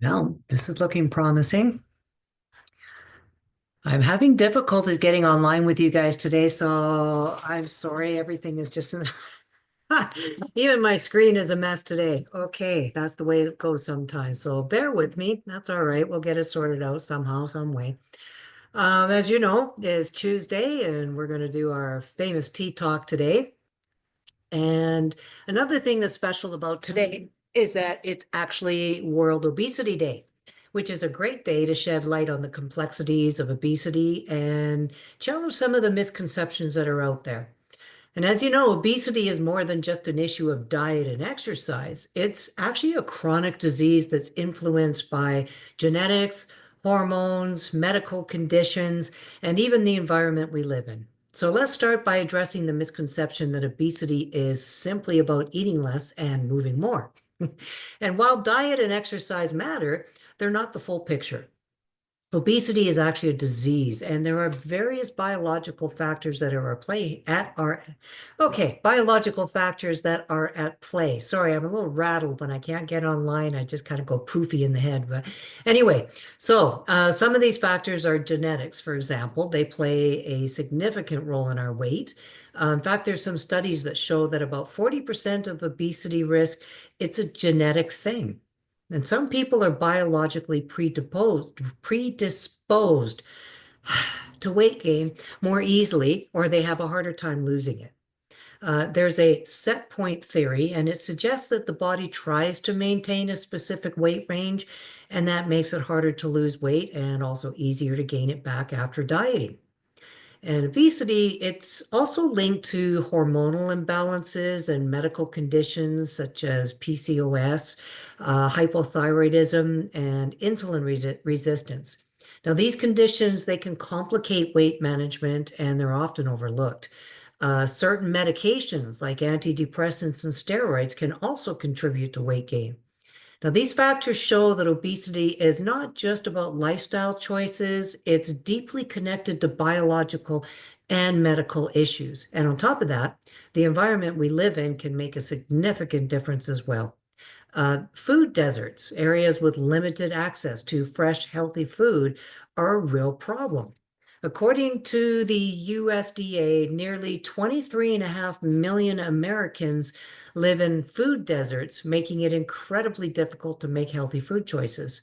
Well, this is looking promising. I'm having difficulties getting online with you guys today, so I'm sorry. Everything is just even my screen is a mess today. Okay, that's the way it goes sometimes. So bear with me. That's all right. We'll get it sorted out somehow, some way. As you know, it's Tuesday, and we're going to do our famous tea talk today. And another thing that's special about today is that it's actually World Obesity Day, which is a great day to shed light on the complexities of obesity and challenge some of the misconceptions that are out there. And as you know, obesity is more than just an issue of diet and exercise. It's actually a chronic disease that's influenced by genetics, hormones, medical conditions, and even the environment we live in. So let's start by addressing the misconception that obesity is simply about eating less and moving more. And while diet and exercise matter, they're not the full picture. Obesity is actually a disease, and there are various biological factors that are at play biological factors that are at play. Sorry, I'm a little rattled when I can't get online. I just kind of go poofy in the head. But anyway, some of these factors are genetics, for example. They play a significant role in our weight. In fact, there's some studies that show that about 40% of obesity risk, it's a genetic thing. And some people are biologically predisposed to weight gain more easily, or they have a harder time losing it. There's a set point theory, and it suggests that the body tries to maintain a specific weight range, and that makes it harder to lose weight and also easier to gain it back after dieting. And obesity, it's also linked to hormonal imbalances and medical conditions such as PCOS, hypothyroidism, and insulin resistance. Now, these conditions, they can complicate weight management and they're often overlooked. Certain medications like antidepressants and steroids can also contribute to weight gain. Now, these factors show that obesity is not just about lifestyle choices, it's deeply connected to biological and medical issues. And on top of that, the environment we live in can make a significant difference as well. Food deserts, areas with limited access to fresh, healthy food, are a real problem. According to the USDA, nearly 23.5 million Americans live in food deserts, making it incredibly difficult to make healthy food choices.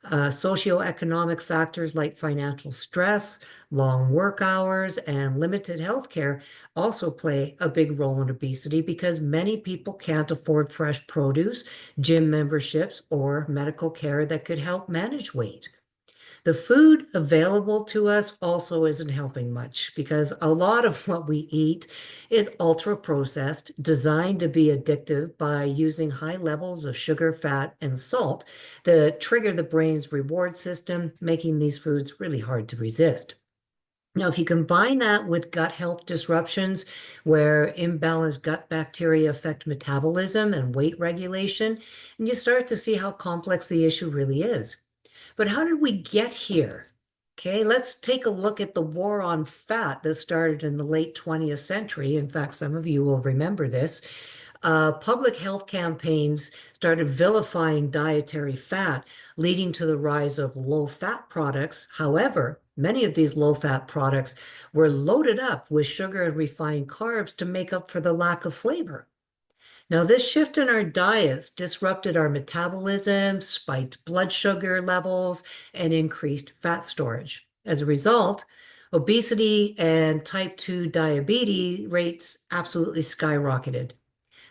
Socioeconomic factors like financial stress, long work hours, and limited health care also play a big role in obesity because many people can't afford fresh produce, gym memberships, or medical care that could help manage weight. The food available to us also isn't helping much because a lot of what we eat is ultra processed, designed to be addictive by using high levels of sugar, fat, and salt that trigger the brain's reward system, making these foods really hard to resist. Now, if you combine that with gut health disruptions, where imbalanced gut bacteria affect metabolism and weight regulation, and you start to see how complex the issue really is. But how did we get here? Okay, let's take a look at the war on fat that started in the late 20th century. In fact, some of you will remember this. Public health campaigns started vilifying dietary fat, leading to the rise of low-fat products. However, many of these low-fat products were loaded up with sugar and refined carbs to make up for the lack of flavor. Now, this shift in our diets disrupted our metabolism, spiked blood sugar levels, and increased fat storage. As a result, obesity and type 2 diabetes rates absolutely skyrocketed.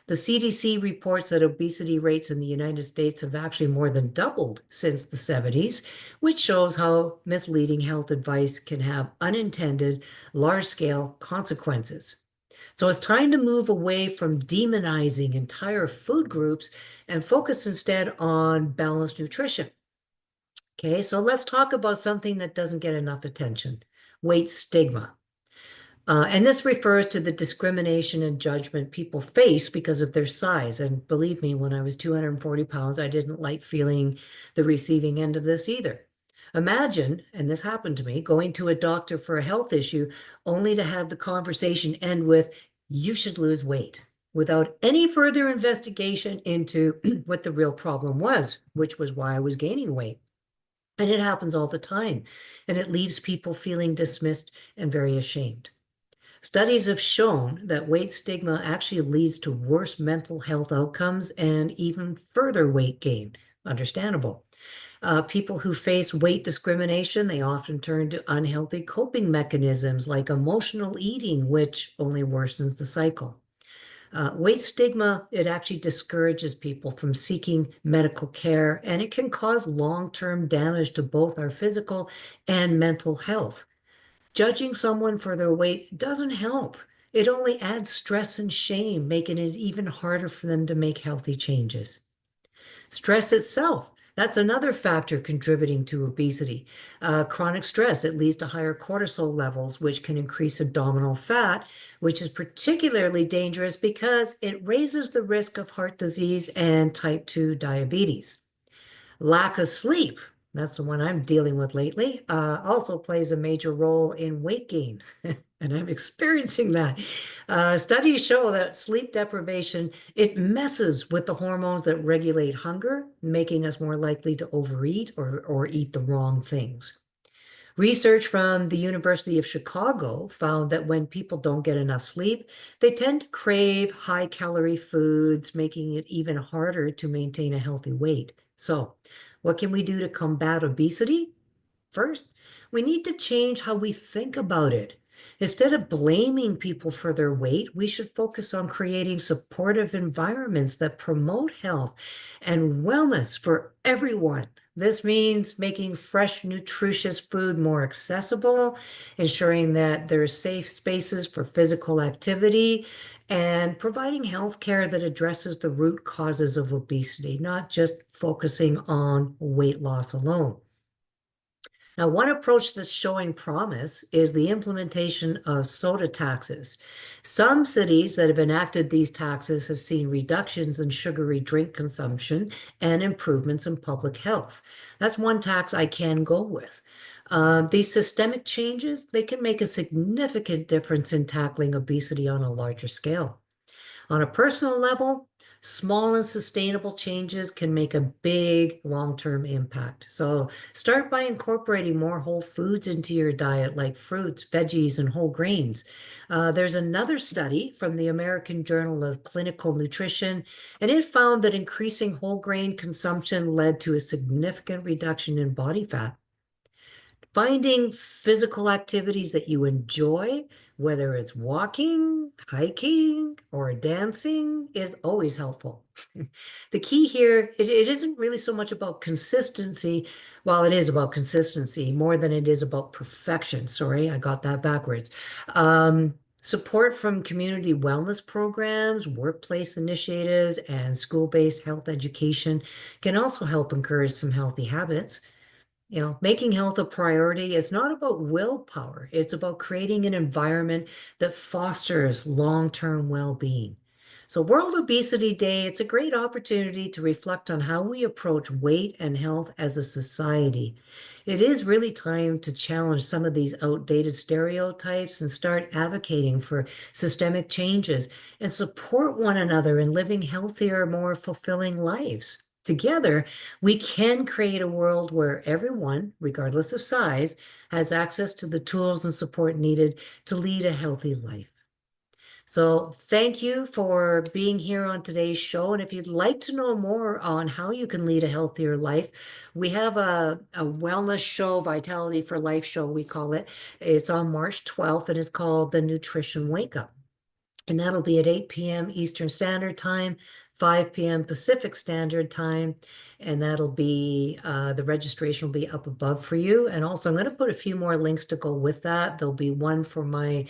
The CDC reports that obesity rates in the United States have actually more than doubled since the 70s, which shows how misleading health advice can have unintended, large-scale consequences. So it's time to move away from demonizing entire food groups and focus instead on balanced nutrition. Okay, so let's talk about something that doesn't get enough attention, weight stigma. And this refers to the discrimination and judgment people face because of their size. And believe me, when I was 240 pounds, I didn't like feeling the receiving end of this either. Imagine, and this happened to me, going to a doctor for a health issue only to have the conversation end with, you should lose weight. without any further investigation into what the real problem was, which was why I was gaining weight. And it happens all the time. And it leaves people feeling dismissed and very ashamed. Studies have shown that weight stigma actually leads to worse mental health outcomes and even further weight gain. Understandable. People who face weight discrimination, they often turn to unhealthy coping mechanisms like emotional eating, which only worsens the cycle. Weight stigma, it actually discourages people from seeking medical care, and it can cause long-term damage to both our physical and mental health. Judging someone for their weight doesn't help. It only adds stress and shame, making it even harder for them to make healthy changes. Stress itself, that's another factor contributing to obesity. Chronic stress, it leads to higher cortisol levels, which can increase abdominal fat, which is particularly dangerous because it raises the risk of heart disease and type 2 diabetes. Lack of sleep, that's the one I'm dealing with lately, also plays a major role in weight gain. And I'm experiencing that. Studies show that sleep deprivation, it messes with the hormones that regulate hunger, making us more likely to overeat or eat the wrong things. Research from the University of Chicago found that when people don't get enough sleep, they tend to crave high-calorie foods, making it even harder to maintain a healthy weight. So, what can we do to combat obesity? First, we need to change how we think about it. Instead of blaming people for their weight, we should focus on creating supportive environments that promote health and wellness for everyone. This means making fresh, nutritious food more accessible, ensuring that there's safe spaces for physical activity, and providing health care that addresses the root causes of obesity, not just focusing on weight loss alone. Now, one approach that's showing promise is the implementation of soda taxes. Some cities that have enacted these taxes have seen reductions in sugary drink consumption and improvements in public health. That's one tax I can go with. These systemic changes, they can make a significant difference in tackling obesity on a larger scale. On a personal level, small and sustainable changes can make a big long-term impact. So start by incorporating more whole foods into your diet, like fruits, veggies, and whole grains. There's another study from the American Journal of Clinical Nutrition, and it found that increasing whole grain consumption led to a significant reduction in body fat. Finding physical activities that you enjoy, whether it's walking, hiking, or dancing, is always helpful. The key here, it isn't really so much about consistency. Well, it is about consistency more than it is about perfection. Sorry, I got that backwards. Support from community wellness programs, workplace initiatives, and school-based health education can also help encourage some healthy habits. Making health a priority is not about willpower. It's about creating an environment that fosters long-term well-being. So World Obesity Day, it's a great opportunity to reflect on how we approach weight and health as a society. It is really time to challenge some of these outdated stereotypes and start advocating for systemic changes and support one another in living healthier, more fulfilling lives. Together, we can create a world where everyone, regardless of size, has access to the tools and support needed to lead a healthy life. So thank you for being here on today's show. And if you'd like to know more on how you can lead a healthier life, we have a wellness show, Vitality for Life show, we call it. It's on March 12th, and it's called The Nutrition Wake Up. And that'll be at 8 p.m. Eastern Standard Time, 5 p.m. Pacific Standard Time. And that'll be, the registration will be up above for you. And also, I'm going to put a few more links to go with that. There'll be one for my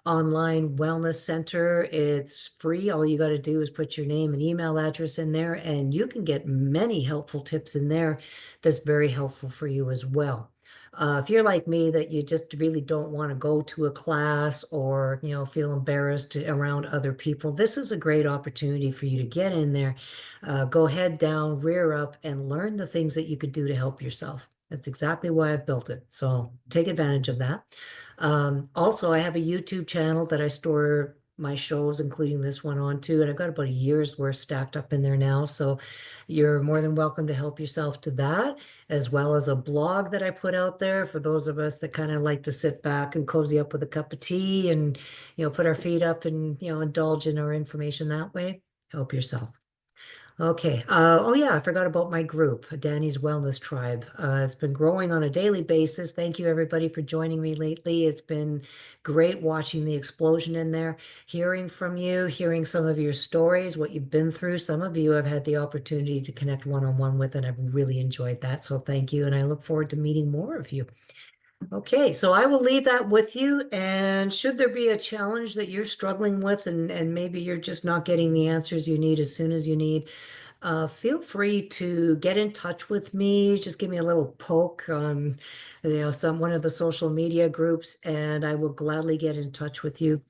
online wellness center. It's free. All you got to do is put your name and email address in there, and you can get many helpful tips in there that's very helpful for you as well. If you're like me, that you just really don't want to go to a class or, feel embarrassed around other people, this is a great opportunity for you to get in there, go head down, rear up, and learn the things that you could do to help yourself. That's exactly why I've built it. So take advantage of that. Also, I have a YouTube channel that I store my shows, including this one, on too. And I've got about a year's worth stacked up in there now. So you're more than welcome to help yourself to that, as well as a blog that I put out there for those of us that kind of like to sit back and cozy up with a cup of tea and, put our feet up and, indulge in our information that way. Help yourself. Okay. Oh yeah, I forgot about my group, Danny's Wellness Tribe. It's been growing on a daily basis. Thank you everybody for joining me lately. It's been great watching the explosion in there, hearing from you, hearing some of your stories, what you've been through. Some of you have had the opportunity to connect one-on-one with, and I've really enjoyed that. So thank you, and I look forward to meeting more of you. Okay, so I will leave that with you. And should there be a challenge that you're struggling with and maybe you're just not getting the answers you need as soon as you need, feel free to get in touch with me. Just give me a little poke on, one of the social media groups, and I will gladly get in touch with you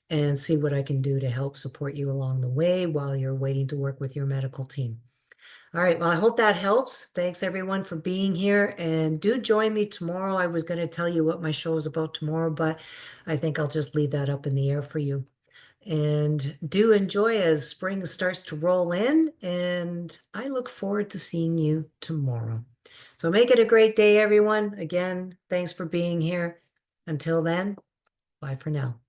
and see what I can do to help support you along the way while you're waiting to work with your medical team. All right, well, I hope that helps. Thanks everyone for being here, and do join me tomorrow. I was going to tell you what my show is about tomorrow, but I think I'll just leave that up in the air for you. And do enjoy as spring starts to roll in, and I look forward to seeing you tomorrow. So make it a great day, everyone. Again, thanks for being here. Until then, bye for now.